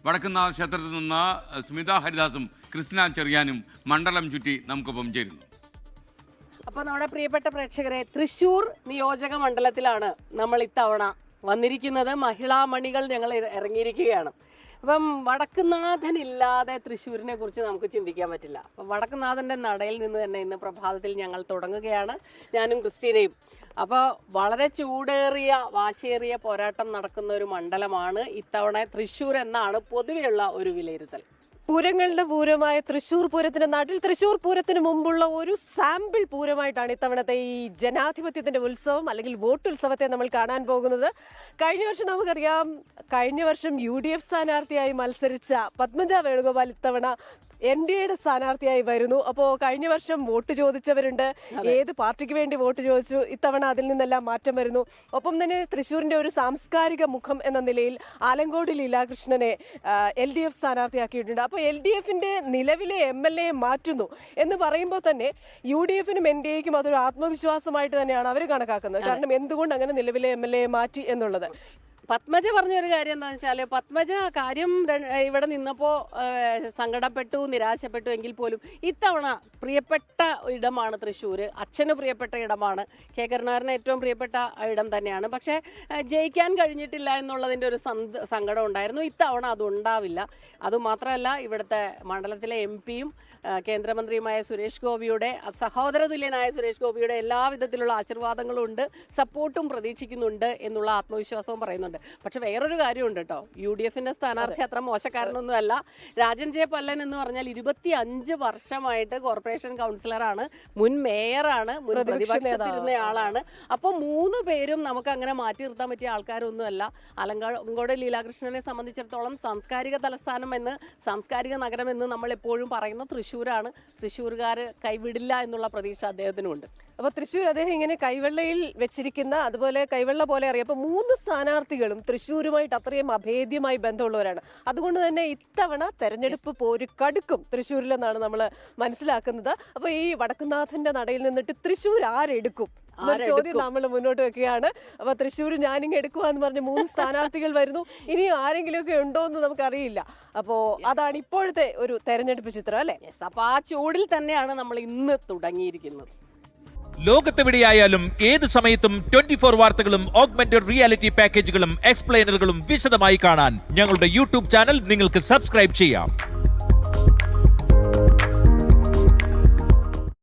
വടക്കുന്നാഥ ക്ഷേത്രത്തിൽ നിന്ന് സ്മിത ഹരിദാസും കൃഷ്ണ ചെറിയാനും മണ്ഡലം ചുറ്റി നമുക്കൊപ്പം ചേരുന്നു. അപ്പോൾ നമ്മുടെ പ്രിയപ്പെട്ട പ്രേക്ഷകരെ, തൃശ്ശൂർ നിയോജക മണ്ഡലത്തിലാണ് നമ്മൾ ഇത്തവണ വന്നിരിക്കുന്നത്. മഹിളാ മണികൾ ഞങ്ങൾ ഇറങ്ങിയിരിക്കുകയാണ്. അപ്പം വടക്കുന്നാഥൻ ഇല്ലാതെ തൃശ്ശൂരിനെ കുറിച്ച് നമുക്ക് ചിന്തിക്കാൻ പറ്റില്ല. അപ്പം വടക്കുന്നാഥൻ്റെ നടയിൽ നിന്ന് തന്നെ ഇന്ന് പ്രഭാതത്തിൽ ഞങ്ങൾ തുടങ്ങുകയാണ്, ഞാനും ക്രിസ്റ്റീനയും. അപ്പോൾ വളരെ ചൂടേറിയ വാശിയേറിയ പോരാട്ടം നടക്കുന്ന ഒരു മണ്ഡലമാണ് ഇത്തവണ തൃശ്ശൂർ എന്നാണ് പൊതുവെയുള്ള ഒരു വിലയിരുത്തൽ. പൂരങ്ങളുടെ പൂരമായ തൃശ്ശൂർ പൂരത്തിന്റെ നാട്ടിൽ തൃശ്ശൂർ പൂരത്തിന് മുമ്പുള്ള ഒരു സാമ്പിൾ പൂരമായിട്ടാണ് ഇത്തവണത്തെ ഈ ജനാധിപത്യത്തിന്റെ ഉത്സവം അല്ലെങ്കിൽ വോട്ടുത്സവത്തെ നമ്മൾ കാണാൻ പോകുന്നത്. കഴിഞ്ഞ വർഷം നമുക്കറിയാം, കഴിഞ്ഞ വർഷം UDF സ്ഥാനാർത്ഥിയായി മത്സരിച്ച പത്മജ വേണുഗോപാൽ ഇത്തവണ NDAയുടെ സ്ഥാനാർത്ഥിയായി വരുന്നു. അപ്പോൾ കഴിഞ്ഞ വർഷം വോട്ട് ചോദിച്ചവരുണ്ട്, ഏത് പാർട്ടിക്ക് വേണ്ടി വോട്ട് ചോദിച്ചു. ഇത്തവണ അതിൽ നിന്നെല്ലാം മാറ്റം വരുന്നു. ഒപ്പം തന്നെ തൃശ്ശൂരിന്റെ ഒരു സാംസ്കാരിക മുഖം എന്ന നിലയിൽ ആലങ്കോട് ലീലാകൃഷ്ണനെ LDF സ്ഥാനാർത്ഥിയാക്കിയിട്ടുണ്ട്. അപ്പോൾ LDFന്റെ നിലവിലെ MLA മാറ്റുന്നു എന്ന് പറയുമ്പോൾ തന്നെ UDFനും NDAയ്ക്കും അതൊരു ആത്മവിശ്വാസമായിട്ട് തന്നെയാണ് അവർ കണക്കാക്കുന്നത്. കാരണം എന്തുകൊണ്ട് അങ്ങനെ നിലവിലെ MLA മാറ്റി എന്നുള്ളത്. പത്മജ പറഞ്ഞൊരു കാര്യം എന്താണെന്ന് വെച്ചാൽ, പത്മജ കാര്യം ഇവിടെ നിന്നപ്പോൾ സങ്കടപ്പെട്ടു, നിരാശപ്പെട്ടു എങ്കിൽ പോലും ഇത്തവണ പ്രിയപ്പെട്ട ഇടമാണ് തൃശ്ശൂർ. അച്ഛന് പ്രിയപ്പെട്ട ഇടമാണ്, കെ കരുണാകരന് ഏറ്റവും പ്രിയപ്പെട്ട ഇടം തന്നെയാണ്. പക്ഷേ ജയിക്കാൻ കഴിഞ്ഞിട്ടില്ല എന്നുള്ളതിൻ്റെ ഒരു സങ്കടം ഉണ്ടായിരുന്നു. ഇത്തവണ അതുണ്ടാവില്ല. അതുമാത്രമല്ല, ഇവിടുത്തെ മണ്ഡലത്തിലെ MP-യും കേന്ദ്രമന്ത്രിയുമായ സുരേഷ് ഗോപിയുടെ സഹോദര തുല്യനായ സുരേഷ് ഗോപിയുടെ എല്ലാവിധത്തിലുള്ള ആശീർവാദങ്ങളും ഉണ്ട്, സപ്പോർട്ടും പ്രതീക്ഷിക്കുന്നുണ്ട് എന്നുള്ള ആത്മവിശ്വാസവും പറയുന്നുണ്ട്. പക്ഷെ വേറൊരു കാര്യമുണ്ട് കേട്ടോ, UDFന്റെ സ്ഥാനാർത്ഥി അത്ര മോശക്കാരനൊന്നുമല്ല. രാജൻ ജെ പല്ലൻ എന്ന് പറഞ്ഞാൽ 25 വർഷമായിട്ട് കോർപ്പറേഷൻ കൗൺസിലറാണ്, മുൻ മേയറാണ്, മുൻ പ്രതിപക്ഷത്തിരുന്നയാളാണ്. അപ്പോൾ 3 പേരും നമുക്ക് അങ്ങനെ മാറ്റി നിർത്താൻ പറ്റിയ ആൾക്കാരൊന്നുമല്ല. ആലങ്കോട് ലീലാകൃഷ്ണനെ സംബന്ധിച്ചിടത്തോളം സാംസ്കാരിക തലസ്ഥാനം എന്ന്, സാംസ്കാരിക നഗരം എന്ന് നമ്മൾ എപ്പോഴും പറയുന്ന തൃശ്ശൂരാണ്. തൃശ്ശൂർകാർ കൈവിടില്ല എന്നുള്ള പ്രതീക്ഷ അദ്ദേഹത്തിനുണ്ട്. അപ്പോൾ തൃശ്ശൂർ അദ്ദേഹം ഇങ്ങനെ കൈവെള്ളയിൽ വെച്ചിരിക്കുന്ന, അതുപോലെ കൈവെള്ള പോലെ അറിയാം. അപ്പോൾ 3 സ്ഥാനാർത്ഥികളും തൃശ്ശൂരുമായിട്ട് അത്രയും അഭേദ്യമായി ബന്ധമുള്ളവരാണ്. അതുകൊണ്ട് തന്നെ ഇത്തവണ തെരഞ്ഞെടുപ്പ് പോര് കടുക്കും തൃശ്ശൂരിലെന്നാണ് നമ്മൾ മനസ്സിലാക്കുന്നത്. അപ്പോൾ ഈ വടക്കുന്നാഥന്റെ നടയിൽ നിന്നിട്ട് തൃശ്ശൂർ ആരെടുക്കും എന്നൊരു ചോദ്യം നമ്മൾ മുന്നോട്ട് വെക്കുകയാണ്. അപ്പോൾ തൃശ്ശൂർ ഞാനിങ്ങ് എടുക്കുവാന്ന് പറഞ്ഞ് 3 സ്ഥാനാർത്ഥികൾ വരുന്നു. ഇനി ആരെങ്കിലും ഒക്കെ ഉണ്ടോ എന്ന് നമുക്കറിയില്ല. അപ്പോൾ അതാണ് ഇപ്പോഴത്തെ ഒരു തെരഞ്ഞെടുപ്പ് ചിത്രം, അല്ലേ? അപ്പോൾ ആ ചൂടിൽ തന്നെയാണ് നമ്മൾ ഇന്ന് തുടങ്ങിയിരിക്കുന്നത്. ലോകത്തെവിടെയായാലും ഏത് സമയത്തും 24 വാർത്തകളും ഓഗ്മെന്റഡ് റിയാലിറ്റി പാക്കേജുകളും എക്സ്പ്ലെയിനറുകളും വിശദമായി കാണാൻ ഞങ്ങളുടെ YouTube ചാനൽ നിങ്ങൾക്ക് സബ്സ്ക്രൈബ് ചെയ്യാം.